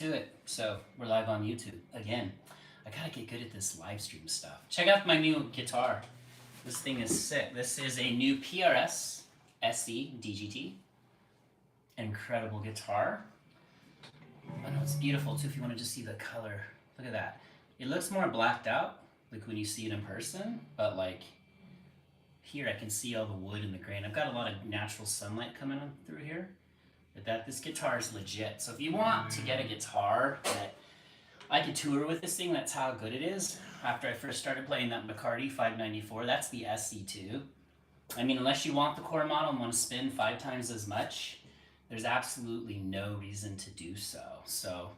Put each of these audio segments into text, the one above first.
Do it. So we're live on YouTube again. I gotta get good at this live stream stuff. Check out my new guitar. This thing is sick. This is a new PRS SE DGT. Incredible guitar. I know it's beautiful too if you want to just see the color. Look at that. It looks more blacked out, like when you see it in person, but like here I can see all the wood and the grain. I've got a lot of natural sunlight coming on through here. But this guitar is legit. So if you want to get a guitar that I could tour with this thing, that's how good it is. After I first started playing that McCarty 594, that's the SC2. I mean, unless you want the core model and want to spin 5 times as much, there's absolutely no reason to do so.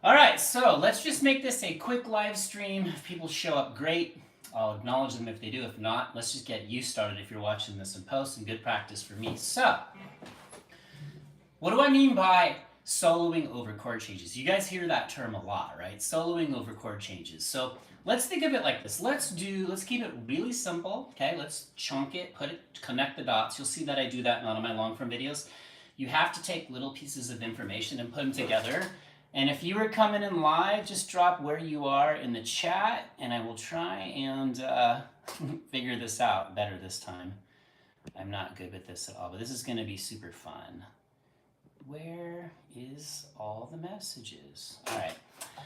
All right, so let's just make this a quick live stream. If people show up, great. I'll acknowledge them if they do. If not, let's just get you started if you're watching this in post, and good practice for me. So, what do I mean by soloing over chord changes? You guys hear that term a lot, right? Soloing over chord changes. So let's think of it like this. Let's keep it really simple, okay? Let's chunk it, connect the dots. You'll see that I do that in a lot of my long form videos. You have to take little pieces of information and put them together. And if you were coming in live, just drop where you are in the chat, and I will try and figure this out better this time. I'm not good with this at all, but this is going to be super fun. Where is all the messages? All right,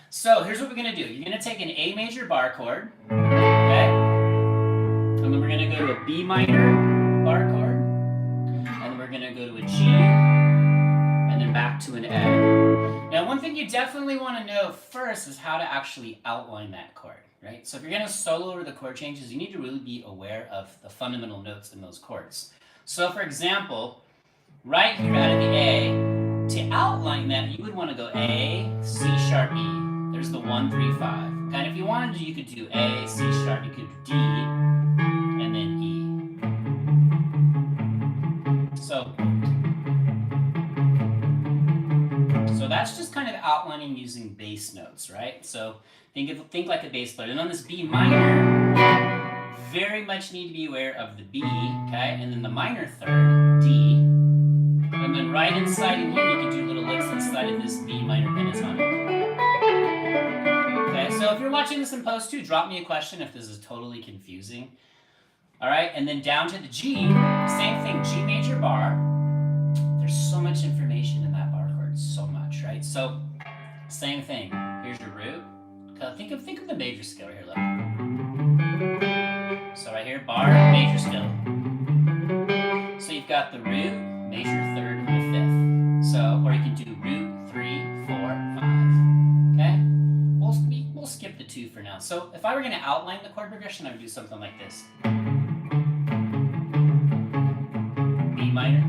so here's what we're gonna do. You're gonna take an A major bar chord, okay? And then we're gonna go to a B minor bar chord, and then we're gonna go to a G, and then back to an A. Now, one thing you definitely wanna know first is how to actually outline that chord, right? So if you're gonna solo over the chord changes, you need to really be aware of the fundamental notes in those chords. So for example, right here out of the A, to outline that, you would want to go A, C sharp, E. There's the 1, 3, 5. And if you wanted to, you could do A, C sharp, you could do D, and then E. So that's just kind of outlining using bass notes, right? So think like a bass player. And on this B minor, very much need to be aware of the B, okay? And then the minor third, D. And then right inside in here, you can do little licks inside of this B minor pentatonic. Okay, so if you're watching this in post too, drop me a question if this is totally confusing. All right, and then down to the G, same thing, G major bar. There's so much information in that bar chord, so much, right? So, same thing. Here's your root. Think of the major scale right here, look. So right here, bar, major scale. So you've got the root, major third, and the fifth. So, or you can do root, 3, 4, 5. Okay? We'll skip the 2 for now. So if I were going to outline the chord progression, I would do something like this. B minor,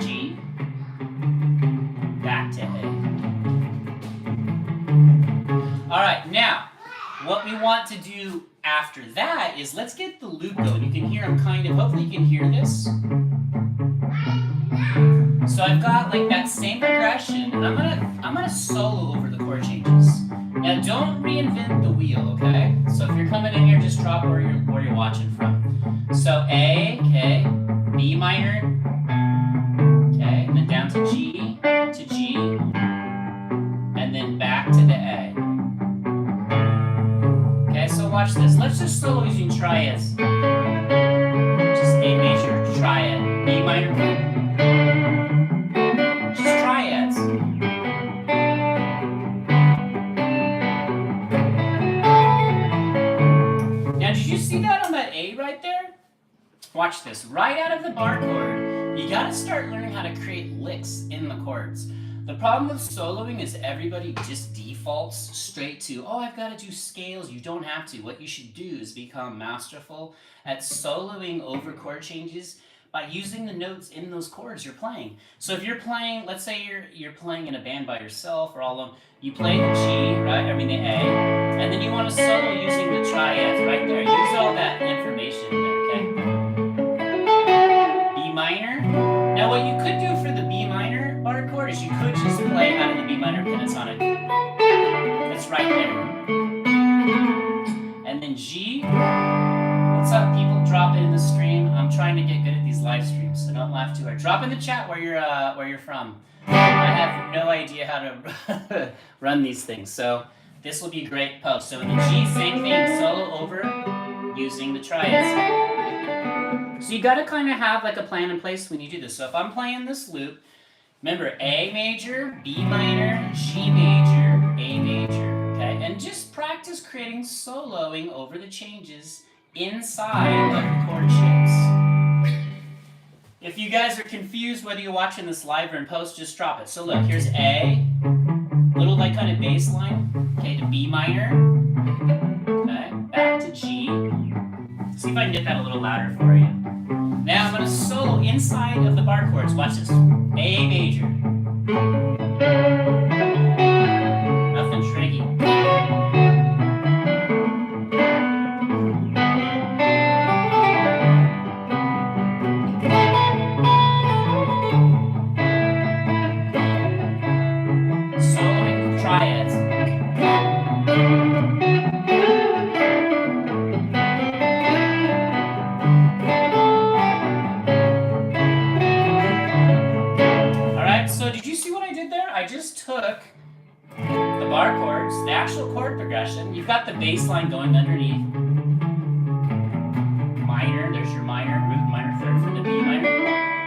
G, back to A. All right, now, what we want to do after that is let's get the loop going. You can hear them hopefully you can hear this. So I've got like that same progression, and I'm gonna solo over the chord changes. Now don't reinvent the wheel, okay? So if you're coming in here, just drop where you're watching from. So A, okay, B minor, okay, and then down to G, and then back to the A. So watch this. Let's just solo using triads. Just A major, triad, B minor, just triads. Now, did you see that on that A right there? Watch this. Right out of the bar chord, you gotta start learning how to create licks in the chords. The problem with soloing is everybody just defaults straight to, oh, I've got to do scales. You don't have to. What you should do is become masterful at soloing over chord changes by using the notes in those chords you're playing. So if you're playing, let's say you're playing in a band by yourself or all alone, you play the G, right? I mean the A, and then you want to solo using the triads right there. Use all that information there, okay? B minor. Now what you could do for the B minor bar chord is you could just play out of the B minor pentatonic. It's right there. And then G. What's up, people? Drop it in the stream. I'm trying to get good at these live streams, so Don't laugh too hard. Drop in the chat where you're from. I have no idea how to run these things, so this will be a great post. So in the G, same thing, solo over using the triads. So you gotta kind of have like a plan in place when you do this. So if I'm playing this loop, remember A major, B minor, G major, A major, okay? And just practice creating soloing over the changes inside of the chord shapes. If you guys are confused whether you're watching this live or in post, just drop it. So look, here's A, little like kind of bass line, okay, to B minor, okay, back to G. See if I can get that a little louder for you. Now I'm going to solo inside of the bar chords. Watch this. A major. Nothing tricky. Soloing triads. I just took the bar chords, the actual chord progression. You've got the bass line going underneath. Minor, there's your minor, root minor third from the B minor,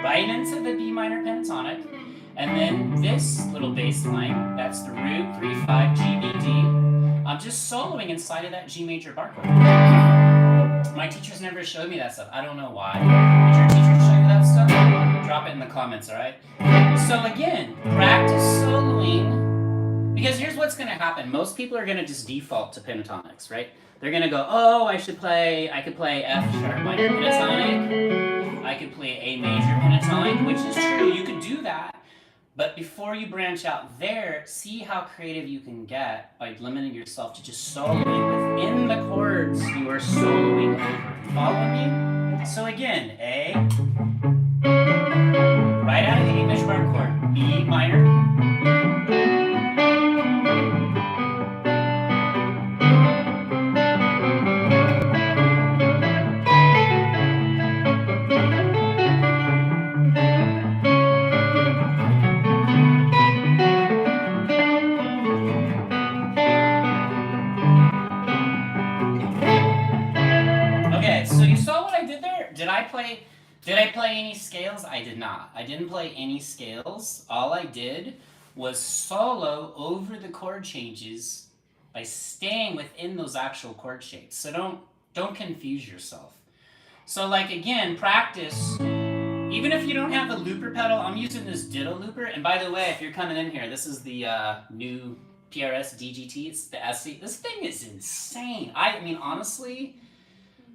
right into the B minor pentatonic. And then this little bass line, that's the root, 3-5, G, B, D. I'm just soloing inside of that G major bar chord. My teachers never showed me that stuff. I don't know why. Did your teachers show you that stuff? Drop it in the comments, all right? So again, practice soloing, because here's what's going to happen. Most people are going to just default to pentatonics, right? They're going to go, oh, I could play F sharp minor pentatonic. I could play A major pentatonic, which is true. You could do that. But before you branch out there, see how creative you can get by limiting yourself to just soloing within the chords you are soloing over. Follow me? So again, A, right out of the A major bar chord, B minor, Did I play any scales? I did not. I didn't play any scales. All I did was solo over the chord changes by staying within those actual chord shapes. So don't confuse yourself. So like again, practice. Even if you don't have the looper pedal, I'm using this ditto looper. And by the way, if you're coming in here, this is the new PRS DGT. It's the SC. This thing is insane. I mean, honestly,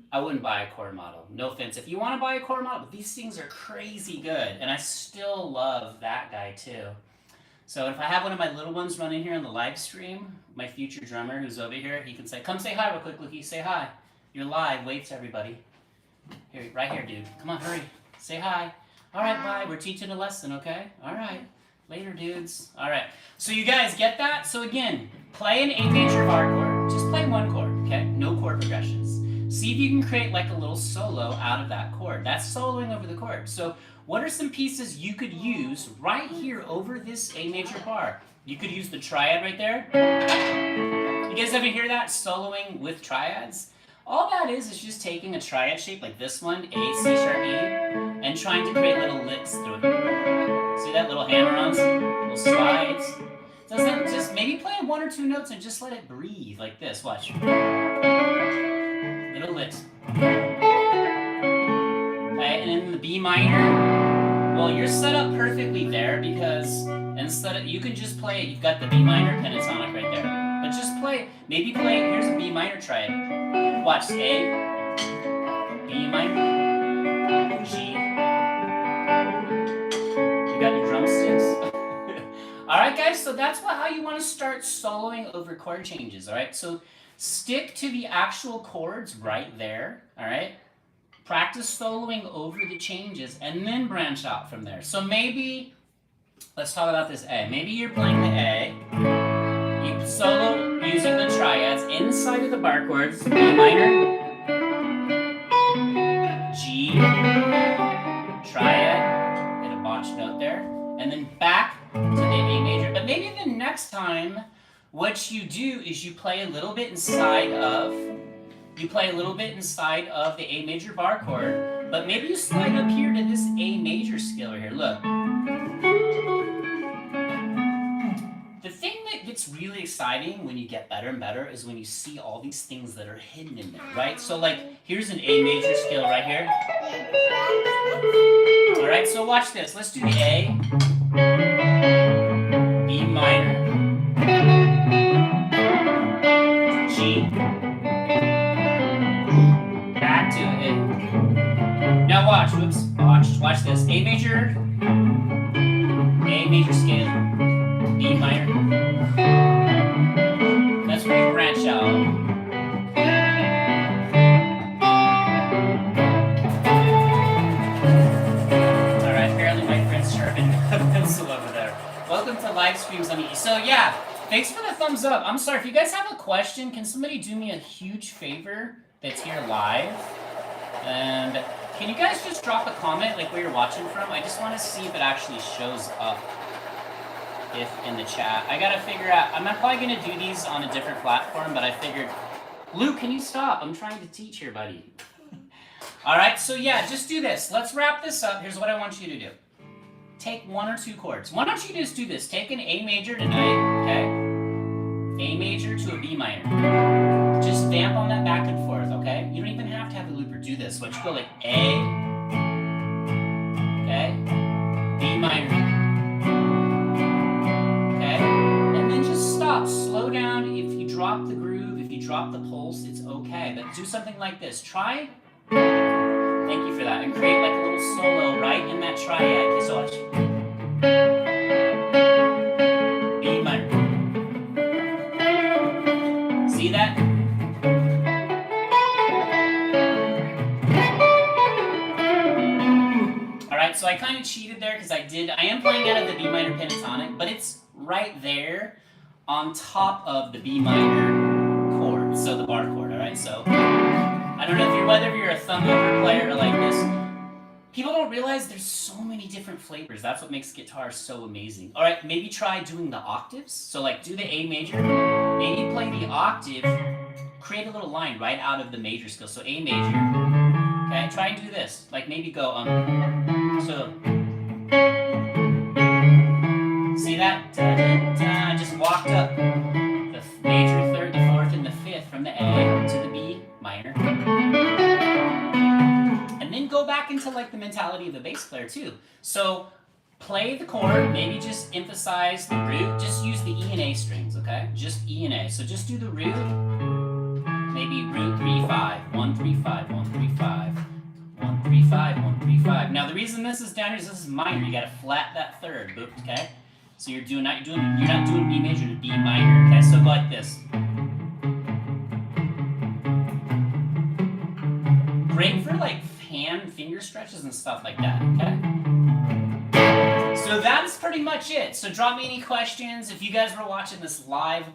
I wouldn't buy a chord model. No offense. If you want to buy a chord model, but these things are crazy good. And I still love that guy too. So if I have one of my little ones running here on the live stream, my future drummer who's over here, he can say, come say hi real quick, Luki. Say hi. You're live. Wave to everybody. Here, right here, dude. Come on, hurry. Say hi. All right, bye. We're teaching a lesson, okay? All right. Later, dudes. All right. So you guys get that? So again, play an A major bar chord. Just play one chord, okay? No chord progressions. See if you can create like a little solo out of that chord. That's soloing over the chord. So what are some pieces you could use right here over this A major bar? You could use the triad right there. You guys ever hear that? Soloing with triads? All that is just taking a triad shape like this one, A, C sharp, E, and trying to create little licks through it. See that little hammer-ons? Little slides? Doesn't just maybe play one or two notes and just let it breathe like this. Watch. Little licks. Okay, and in the B minor, well, you're set up perfectly there because instead of, you can just play it, you've got the B minor pentatonic right there. But just play, maybe play, here's a B minor triad. Watch, A, B minor, G. You got your drumsticks. All right, guys, so that's how you want to start soloing over chord changes, all right? So stick to the actual chords right there, all right? Practice soloing over the changes and then branch out from there. So maybe, let's talk about this A. Maybe you're playing the A, you solo using the triads inside of the bar chords, B minor, G, triad, next time, what you do is you play a little bit inside of the A major bar chord, but maybe you slide up here to this A major scale right here. Look. The thing that gets really exciting when you get better and better is when you see all these things that are hidden in there, right? So like, here's an A major scale right here. All right, so watch this. Let's do the A, B minor, G, back to A. Now watch, whoops, watch this. A major scale, B minor. That's where you branch out. Alright, apparently my friend's sharpened a pencil over there. Welcome to live streams on YouTube. So yeah, thanks for the thumbs up. I'm sorry, if you guys have a question, can somebody do me a huge favor that's here live? And can you guys just drop a comment like where you're watching from? I just want to see if it actually shows up. If in the chat. I gotta figure out, I'm not probably gonna do these on a different platform, but I figured, Luke, can you stop? I'm trying to teach here, buddy. All right, so yeah, just do this. Let's wrap this up. Here's what I want you to do. Take one or two chords. Why don't you just do this? Take an A major tonight, okay? A major to a B minor. Just vamp on that back and forth, okay? You don't even have to have a looper do this. But you go like A, okay? B minor. Stop, slow down. If you drop the groove, if you drop the pulse, it's okay. But do something like this. Try. Thank you for that. And create like a little solo right in that triad. Okay, so watch. B minor. See that? All right, so I kind of cheated there because I am playing out of the B minor pentatonic, but it's right there on top of the B minor chord, so the bar chord, all right? So I don't know whether you're a thumb over player like this. People don't realize there's so many different flavors. That's what makes guitar so amazing. All right, maybe try doing the octaves. So like do the A major, maybe play the octave, create a little line right out of the major scale. So A major, okay? Try and do this. Like maybe go, so. See that? Da, da, da. I just walked up the major, third, the fourth, and the fifth from the A to the B minor. And then go back into like the mentality of the bass player too. So play the chord, maybe just emphasize the root, just use the E and A strings, okay? Just E and A. So just do the root, maybe root 3-5, 1-3-5, 1-3-5. 1-3-5, 1-3-5. Now the reason this is down here is this is minor. You gotta flat that third, okay? So you're not doing B major to B minor, okay? So go like this. Great for like hand finger stretches and stuff like that, okay? So that is pretty much it. So drop me any questions. If you guys were watching this live,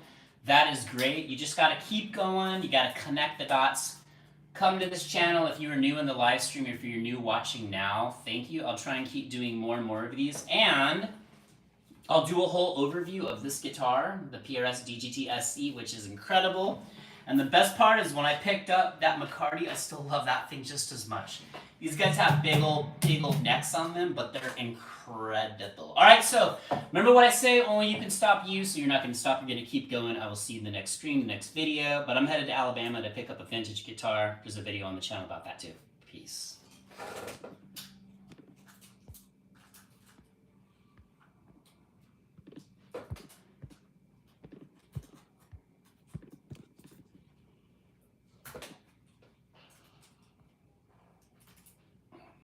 that is great. You just gotta keep going. You gotta connect the dots. Come to this channel if you are new in the live stream, or if you're new watching now, thank you. I'll try and keep doing more and more of these. And I'll do a whole overview of this guitar, the PRS DGT SE, which is incredible. And the best part is when I picked up that McCarty, I still love that thing just as much. These guys have big old necks on them, but they're incredible. All right, so remember what I say, only you can stop you, so you're not going to stop, you're going to keep going. I will see you in the next stream, the next video. But I'm headed to Alabama to pick up a vintage guitar. There's a video on the channel about that too. Peace.